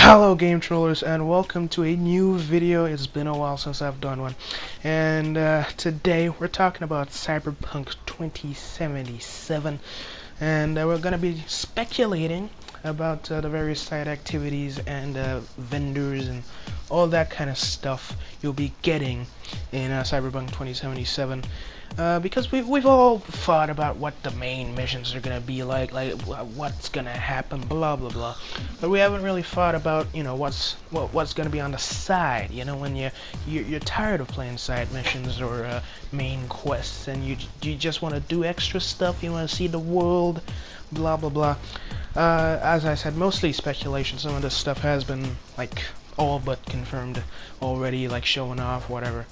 Hello game trollers and welcome to a new video. It's been a while since I've done one, and today we're talking about Cyberpunk 2077, and we're gonna be speculating about the various side activities and vendors and all that kind of stuff you'll be getting in Cyberpunk 2077. Because we've all thought about what the main missions are gonna be like what's gonna happen, blah blah blah, but we haven't really thought about, you know, what's gonna be on the side. You know, when you're tired of playing side missions or main quests, and you just want to do extra stuff. You want to see the world, blah blah blah. As I said, mostly speculation. Some of this stuff has been like all but confirmed already, like showing off, whatever.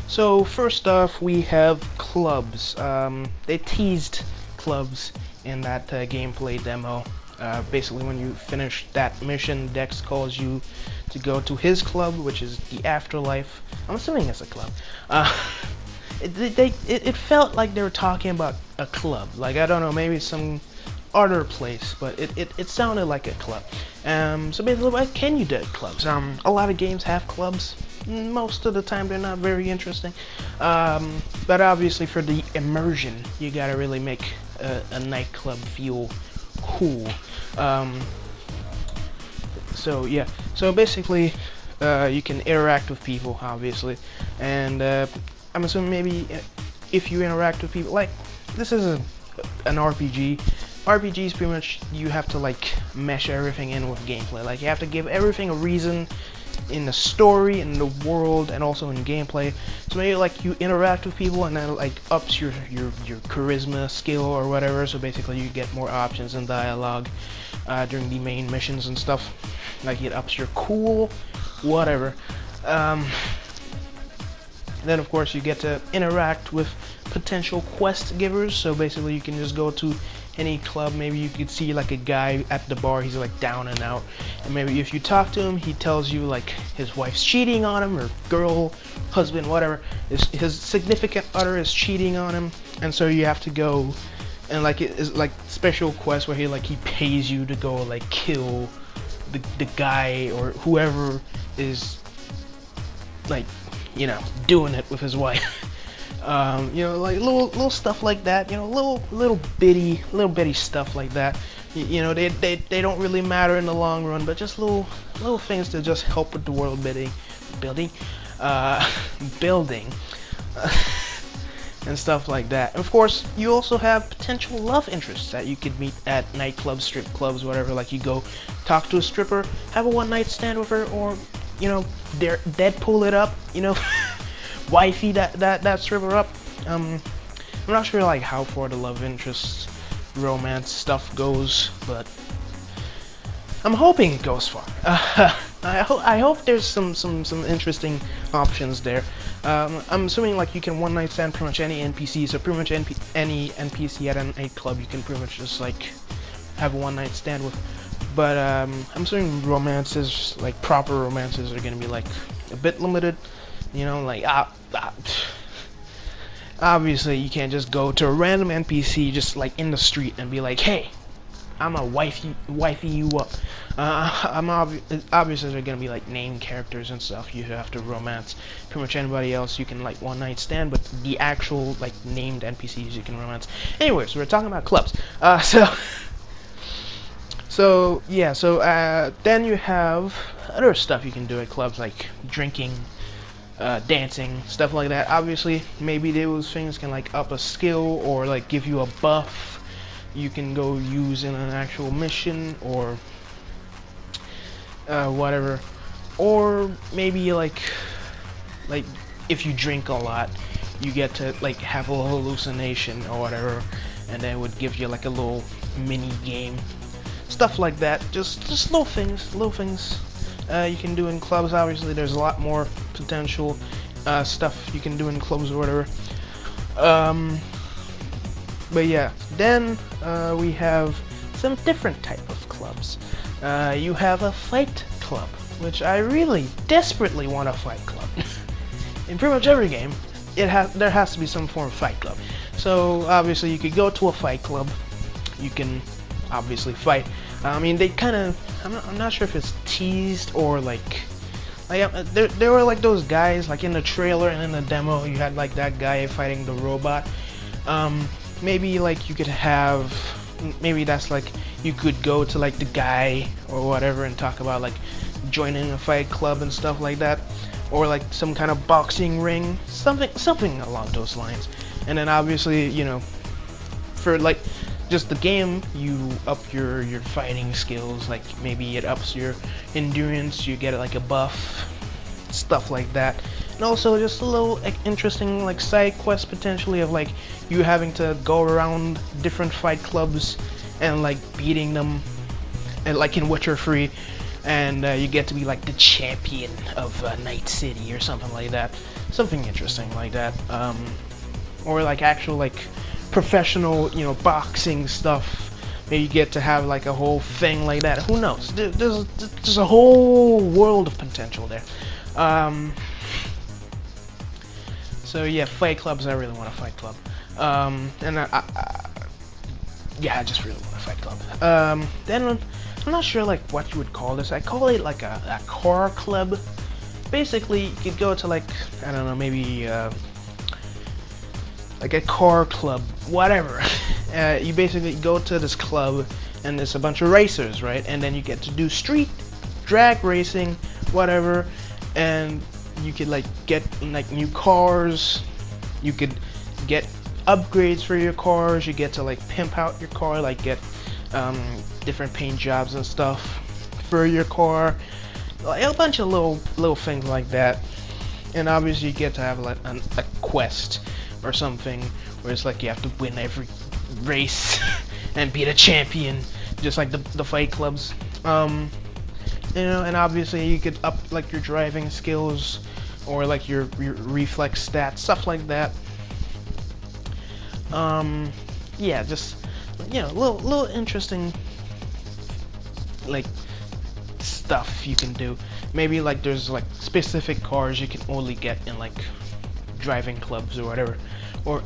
So first off, we have clubs. They teased clubs in that gameplay demo. Basically, when you finish that mission, Dex calls you to go to his club, which is the Afterlife. I'm assuming it's a club. It felt like they were talking about a club. Like, I don't know, maybe some other place, but it sounded like a club. So basically, what can you do at clubs? A lot of games have clubs. Most of the time they're not very interesting, but obviously for the immersion you gotta really make a nightclub feel cool. So yeah, so basically you can interact with people, obviously, and I'm assuming maybe if you interact with people, like, this is an RPG. RPGs, pretty much you have to like mesh everything in with gameplay. Like, you have to give everything a reason in the story, in the world, and also in gameplay. So maybe like you interact with people, and then like ups your charisma skill or whatever. So basically you get more options in dialogue during the main missions and stuff. Like, it ups your cool, whatever. Then of course you get to interact with potential quest givers. So basically you can just go to any club. Maybe you could see like a guy at the bar, he's like down and out, and maybe if you talk to him, he tells you like his wife's cheating on him, or girl, husband, whatever, his significant other is cheating on him, and so you have to go, and like it is like special quest where he pays you to go like kill the guy or whoever is, like, you know, doing it with his wife. You know, like little stuff like that. You know, little bitty stuff like that. You know, they don't really matter in the long run, but just little things to just help with the world building, and stuff like that. And of course, you also have potential love interests that you could meet at nightclubs, strip clubs, whatever. Like, you go talk to a stripper, have a one-night stand with her, or, you know, Deadpool it up, you know. Wifey that stripper up. I'm not sure like how far the love interest romance stuff goes, but I'm hoping it goes far. I hope there's some interesting options there. I'm assuming like you can one night stand pretty much any NPC, so pretty much any NPC at a nightclub you can pretty much just like have a one night stand with. But I'm assuming romances, like proper romances, are gonna be like a bit limited. You know, like, obviously you can't just go to a random NPC just like in the street and be like, hey, I'm a wifey you up. Obviously they're gonna be like named characters and stuff you have to romance. Pretty much anybody else you can like one night stand, but the actual like named NPCs you can romance. Anyways, we're talking about clubs. So yeah, then you have other stuff you can do at clubs, like drinking, dancing, stuff like that. Obviously, maybe those things can like up a skill or like give you a buff you can go use in an actual mission, or whatever. Or maybe like if you drink a lot, you get to like have a hallucination or whatever, and that would give you like a little mini game, stuff like that. Just little things you can do in clubs. Obviously there's a lot more potential stuff you can do in clubs or whatever. But yeah, then we have some different type of clubs. You have a fight club, which I really desperately want a fight club. In pretty much every game there has to be some form of fight club. So obviously you could go to a fight club, you can obviously fight. I mean, they kind of, I'm not sure if it's teased or like there were like those guys like in the trailer and in the demo. You had like that guy fighting the robot. Maybe like you could have, maybe that's like you could go to like the guy or whatever and talk about like joining a fight club and stuff like that, or like some kind of boxing ring, something along those lines. And then obviously, you know, for like just the game, you up your fighting skills. Like maybe it ups your endurance, you get like a buff, stuff like that. And also just a little like interesting like side quest potentially of like you having to go around different fight clubs and like beating them, and like in Witcher 3, and you get to be like the champion of Night City or something like that. Something interesting like that. Or like actual like professional, you know, boxing stuff. Maybe you get to have like a whole thing like that. Who knows? There's a whole world of potential there. So yeah, fight clubs. I really want a fight club. And yeah, I just really want a fight club. Then I'm not sure like what you would call this. I call it like a car club. Basically, you could go to like, I don't know, maybe like a car club, whatever. You basically go to this club and there's a bunch of racers, right? And then you get to do street drag racing, whatever, and you could like get like new cars, you could get upgrades for your cars, you get to like pimp out your car, like get different paint jobs and stuff for your car, like a bunch of little things like that. And obviously you get to have like a quest or something where it's like you have to win every race and be the champion, just like the fight clubs. You know, and obviously you could up like your driving skills or like your reflex stats, stuff like that. Yeah, just, you know, little interesting like stuff you can do. Maybe like there's like specific cars you can only get in like driving clubs or whatever,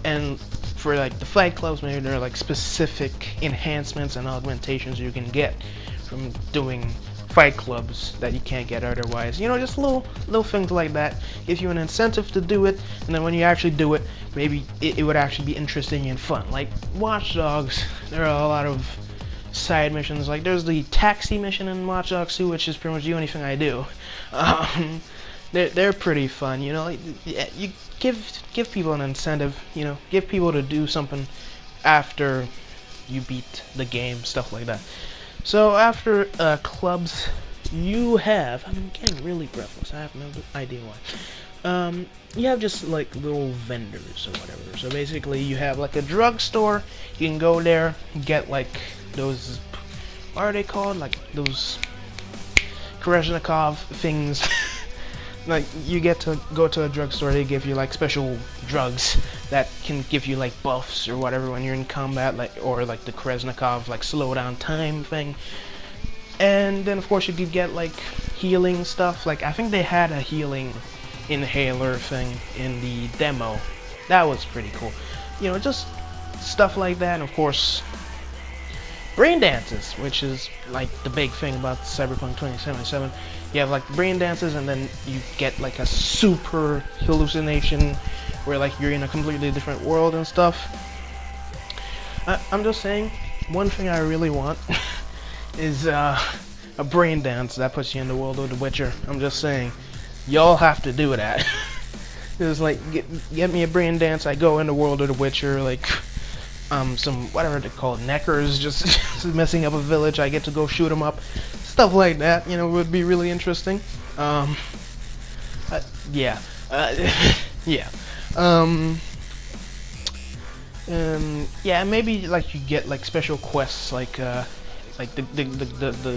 and for like the fight clubs, maybe there are like specific enhancements and augmentations you can get from doing fight clubs that you can't get otherwise. You know, just little things like that give you an incentive to do it, and then when you actually do it, maybe it would actually be interesting and fun. Like Watch Dogs, there are a lot of side missions. Like there's the taxi mission in Watch Dogs 2, which is pretty much the only thing I do. They're pretty fun, you know. Like, you give people an incentive, you know, give people to do something after you beat the game, stuff like that. So after clubs, you have, I'm getting really breathless, I have no idea why. You have just like little vendors or whatever. So basically you have like a drugstore, you can go there, get like those, what are they called? Like those Krezhnikov things. Like you get to go to a drugstore, they give you like special drugs that can give you like buffs or whatever when you're in combat, like, or like the Krezhnikov like slow down time thing. And then of course you could get like healing stuff. Like I think they had a healing inhaler thing in the demo. That was pretty cool. You know, just stuff like that. And of course brain dances, which is like the big thing about Cyberpunk 2077. You have like brain dances, and then you get like a super hallucination where like you're in a completely different world and stuff. I'm just saying, one thing I really want is a brain dance that puts you in the world of The Witcher. I'm just saying, y'all have to do that. Just like get me a brain dance, I go in the world of The Witcher, like some whatever they're called, neckers, just messing up a village, I get to go shoot them up, stuff like that, you know, would be really interesting. Yeah, yeah, yeah, maybe like you get like special quests, like the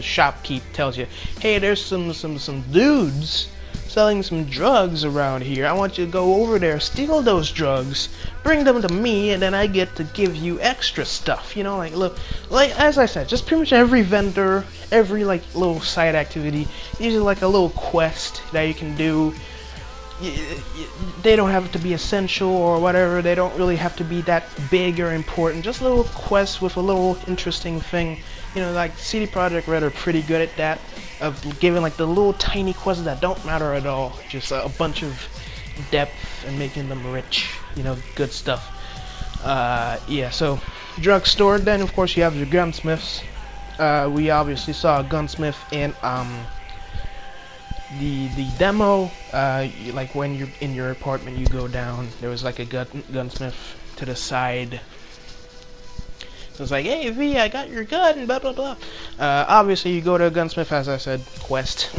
shopkeep tells you, hey, there's some dudes selling some drugs around here. I want you to go over there, steal those drugs, bring them to me, and then I get to give you extra stuff. You know, like, look, like as I said, just pretty much every vendor, every like little side activity, usually like a little quest that you can do. they don't have to be essential or whatever. They don't really have to be that big or important. Just little quests with a little interesting thing. You know, like CD Projekt Red are pretty good at that, of giving like the little tiny quests that don't matter at all. Just a bunch of depth and making them rich. You know, good stuff. Yeah. So, drugstore. Then of course you have your gunsmiths. We obviously saw a gunsmith in the demo. Like when you're in your apartment, you go down, there was like a gunsmith to the side. So it's like, hey V, I got your gun, blah blah blah. Obviously you go to a gunsmith, as I said, quest.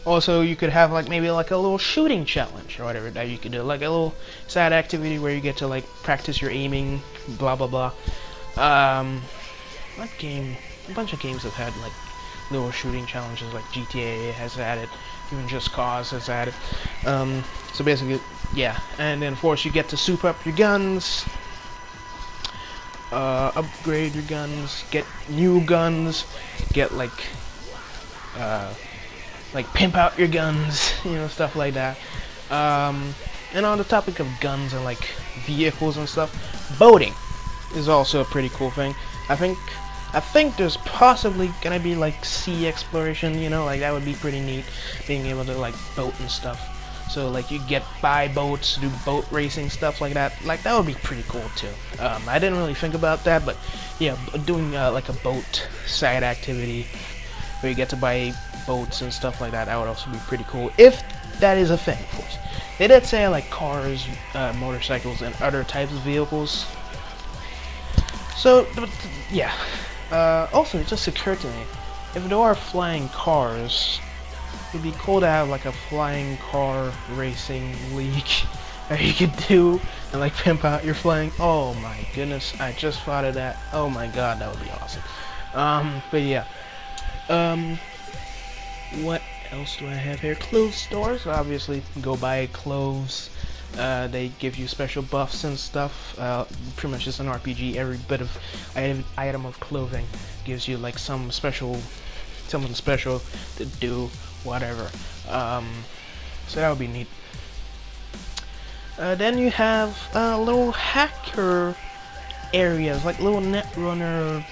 Also you could have like maybe like a little shooting challenge or whatever that you could do, like a little side activity where you get to like practice your aiming, blah blah blah. What game? A bunch of games have had like little shooting challenges, like GTA has had it, even Just Cause has had it. So basically, yeah. And then of course you get to soup up your guns, upgrade your guns, get new guns, get like pimp out your guns, you know, stuff like that. And on the topic of guns and like vehicles and stuff, boating is also a pretty cool thing. I think there's possibly gonna be like sea exploration, you know, like that would be pretty neat, being able to like boat and stuff. So like you buy boats, do boat racing, stuff like that. Like that would be pretty cool too. I didn't really think about that, but yeah, doing like a boat side activity where you get to buy boats and stuff like that, that would also be pretty cool, if that is a thing, of course. They did say like cars, motorcycles, and other types of vehicles. So, yeah. Also, it just occurred to me, if there are flying cars, it'd be cool to have like a flying car racing league that you could do and like pimp out your flying. Oh my goodness, I just thought of that. Oh my god, that would be awesome. But yeah. What else do I have here? Clothes stores, obviously, go buy clothes. They give you special buffs and stuff. Pretty much just an RPG. Every bit of item of clothing gives you like something special to do, whatever. So that would be neat. Then you have little hacker areas, like little netrunner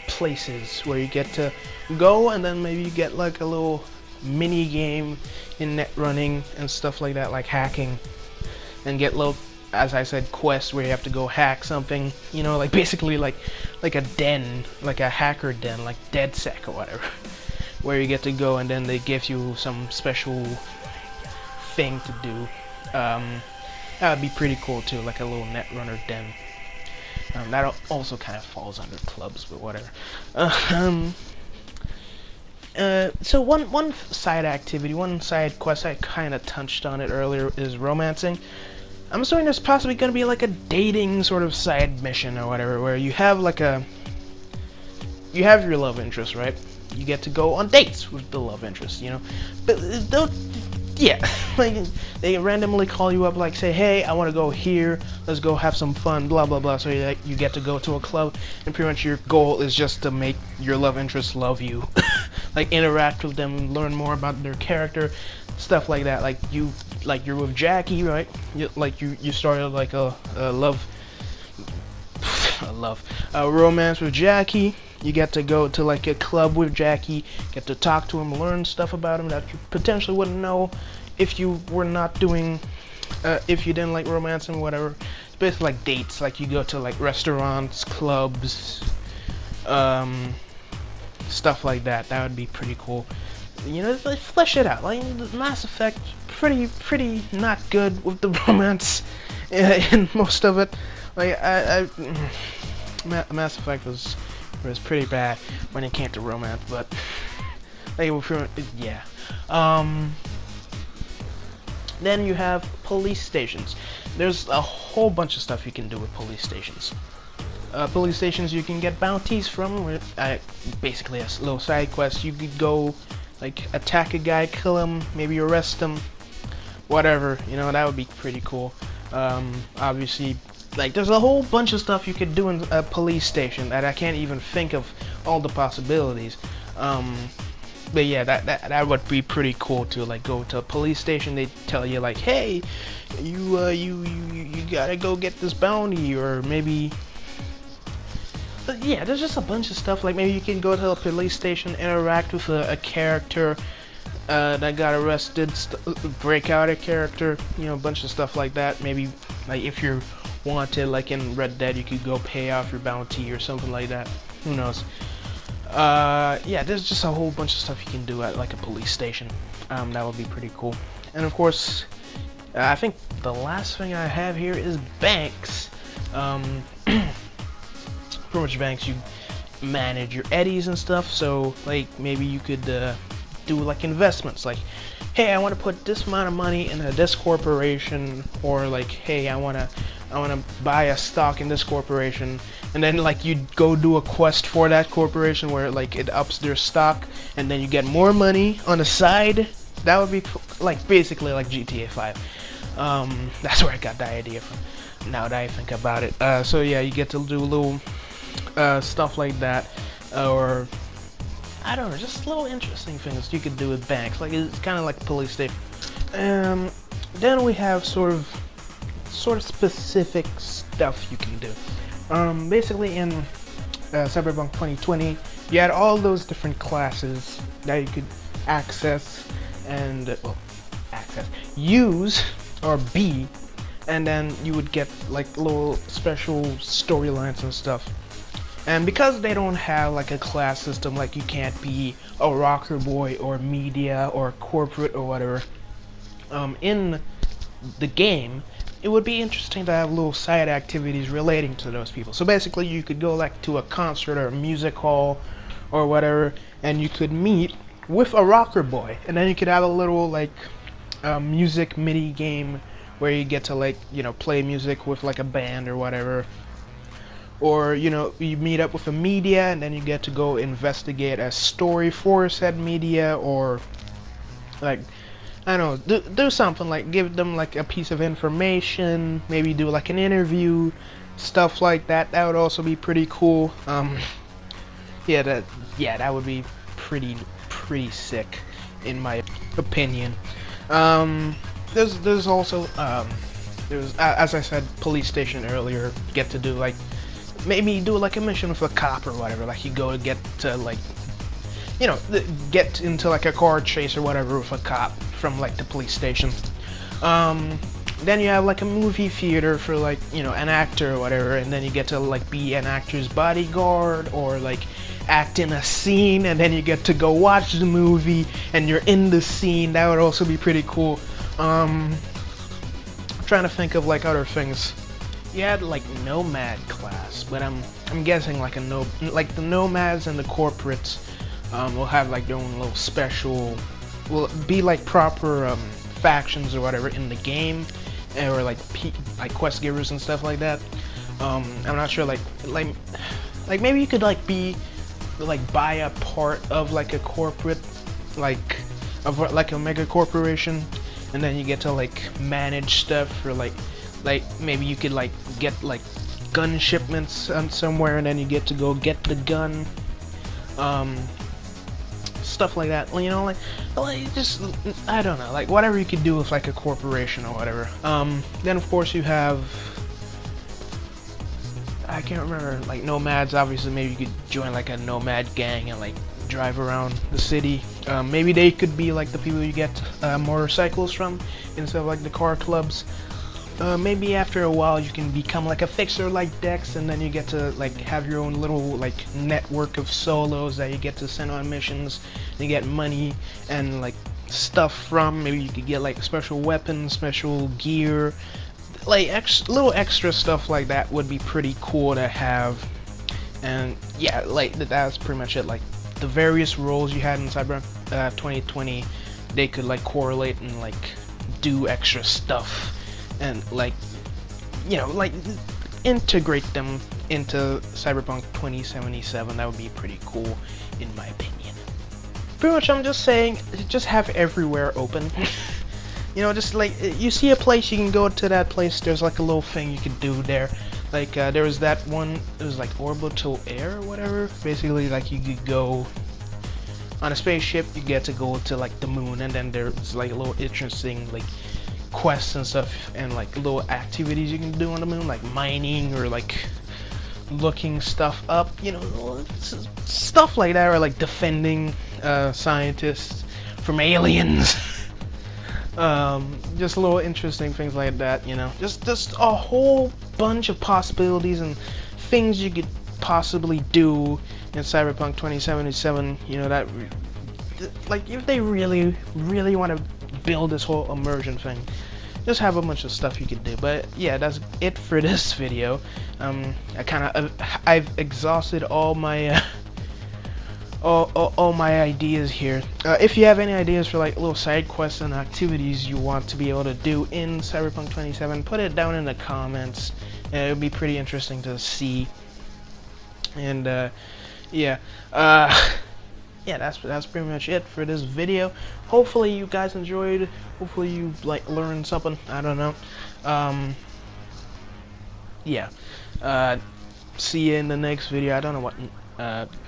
places where you get to go, and then maybe you get like a little mini game in net running and stuff like that, like hacking. And get little, as I said, quests where you have to go hack something, you know, like basically like a den, like a hacker den, like DedSec or whatever, where you get to go and then they give you some special thing to do. That would be pretty cool too, like a little netrunner den. That also kind of falls under clubs, but whatever. So one side activity, one side quest, I kind of touched on it earlier, is romancing. I'm assuming there's possibly going to be like a dating sort of side mission or whatever, where you have like you have your love interest, right? You get to go on dates with the love interest, you know? But yeah, like they randomly call you up, like say, hey, I want to go here, let's go have some fun, blah blah blah. So you get to go to a club, and pretty much your goal is just to make your love interest love you. Like interact with them, learn more about their character, stuff like that. Like you're with Jackie, right? You started like a romance with Jackie. You get to go to like a club with Jackie, get to talk to him, learn stuff about him that you potentially wouldn't know if you were not doing, if you didn't like romance and whatever. It's basically like dates, like you go to like restaurants, clubs, stuff like that. That would be pretty cool. You know, like flesh it out. Like Mass Effect, pretty not good with the romance in most of it. Like Mass Effect was pretty bad when it came to romance, but like yeah. Then you have police stations. There's a whole bunch of stuff you can do with police stations. Police stations you can get bounties from, where basically a little side quest. You could go like attack a guy, kill him, maybe arrest him, whatever, you know, that would be pretty cool. Obviously, like there's a whole bunch of stuff you could do in a police station that I can't even think of all the possibilities. But yeah, that would be pretty cool to like go to a police station. They tell you like, hey, you gotta go get this bounty, or maybe. But yeah, there's just a bunch of stuff. Like maybe you can go to a police station, interact with a character that got arrested, break out a character, you know, a bunch of stuff like that. Maybe like if you're wanted, like in Red Dead, you could go pay off your bounty or something like that. Who knows? Yeah, there's just a whole bunch of stuff you can do at like a police station. That would be pretty cool. And of course, I think the last thing I have here is banks. Pretty much banks, you manage your eddies and stuff. So like maybe you could do like investments. Like, hey, I want to put this amount of money into this corporation, or like, hey, I wanna buy a stock in this corporation, and then like you go do a quest for that corporation where like it ups their stock, and then you get more money on the side. That would be like basically like GTA 5. That's where I got the idea from, now that I think about it. So yeah, you get to do little stuff like that, or I don't know, just little interesting things you could do with banks. Like it's kind of like police station. Then we have sort of specific stuff you can do. Basically in Cyberpunk 2020, you had all those different classes that you could access and use or be, and then you would get like little special storylines and stuff. And because they don't have like a class system, like you can't be a rocker boy or media or corporate or whatever, in the game, it would be interesting to have little side activities relating to those people. So basically you could go like to a concert or a music hall or whatever, and you could meet with a rocker boy, and then you could have a little like music mini game where you get to like, you know, play music with like a band or whatever. Or, you know, you meet up with a media, and then you get to go investigate a story for said media, or like, I don't know, do something like give them like a piece of information, maybe do like an interview, stuff like that. That would also be pretty cool. Yeah, that would be pretty sick in my opinion. There's also there's, as I said, police station earlier. Get to do like, maybe do like a mission with a cop or whatever. Like you go to get to like, you know, get into like a car chase or whatever with a cop from like the police station. Then you have like a movie theater for like, you know, an actor or whatever, and then you get to like be an actor's bodyguard or like act in a scene, and then you get to go watch the movie and you're in the scene. That would also be pretty cool. I'm trying to think of like other things. You had like nomad class, but I'm guessing like like the nomads and the corporates will have like their own little special, will be like proper factions or whatever in the game, or like quest givers and stuff like that. I'm not sure, like maybe you could like buy a part of like a corporate, like like a mega corporation, and then you get to like manage stuff, or like maybe you could like get like gun shipments somewhere, and then you get to go get the gun, stuff like that. You know, like just, I don't know, like whatever you could do with like a corporation or whatever. Then of course you have, I can't remember, like nomads. Obviously, maybe you could join like a nomad gang and like drive around the city. Maybe they could be like the people you get motorcycles from instead of like the car clubs. Maybe after a while you can become like a fixer like Dex, and then you get to like have your own little like network of solos that you get to send on missions, and you get money and like stuff from. Maybe you could get like special weapons, special gear, like little extra stuff like that would be pretty cool to have. And yeah, like that's pretty much it. Like the various roles you had in Cyberpunk 2020, they could like correlate and like do extra stuff, and like, you know, like integrate them into Cyberpunk 2077. That would be pretty cool in my opinion. Pretty much I'm just saying, just have everywhere open. You know, just like you see a place, you can go to that place. There's like a little thing you could do there. Like there was that one, it was like orbital air or whatever. Basically like you could go on a spaceship you get to go to like the moon, and then there's like a little interesting like quests and stuff, and like little activities you can do on the moon, like mining or like looking stuff up, you know, stuff like that, or like defending scientists from aliens. Just little interesting things like that, you know, just a whole bunch of possibilities and things you could possibly do in Cyberpunk 2077, you know, that like if they really want to build this whole immersion thing, just have a bunch of stuff you could do. But yeah, that's it for this video. I've exhausted all my all my ideas here. If you have any ideas for like little side quests and activities you want to be able to do in Cyberpunk 27, put it down in the comments. It would be pretty interesting to see. And yeah, yeah, that's pretty much it for this video. Hopefully you guys enjoyed. Hopefully you like learned something. I don't know. Yeah. See you in the next video. I don't know what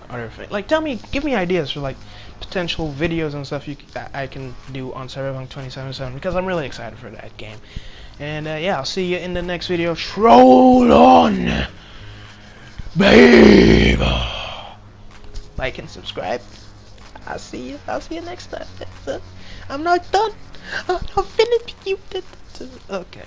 other thing. Like, give me ideas for like potential videos and stuff I can do on Cyberpunk 2077, because I'm really excited for that game. And yeah, I'll see you in the next video. Troll on, babe. Like and subscribe. I'll see you next time. I'm not done. I'm not finished. Okay.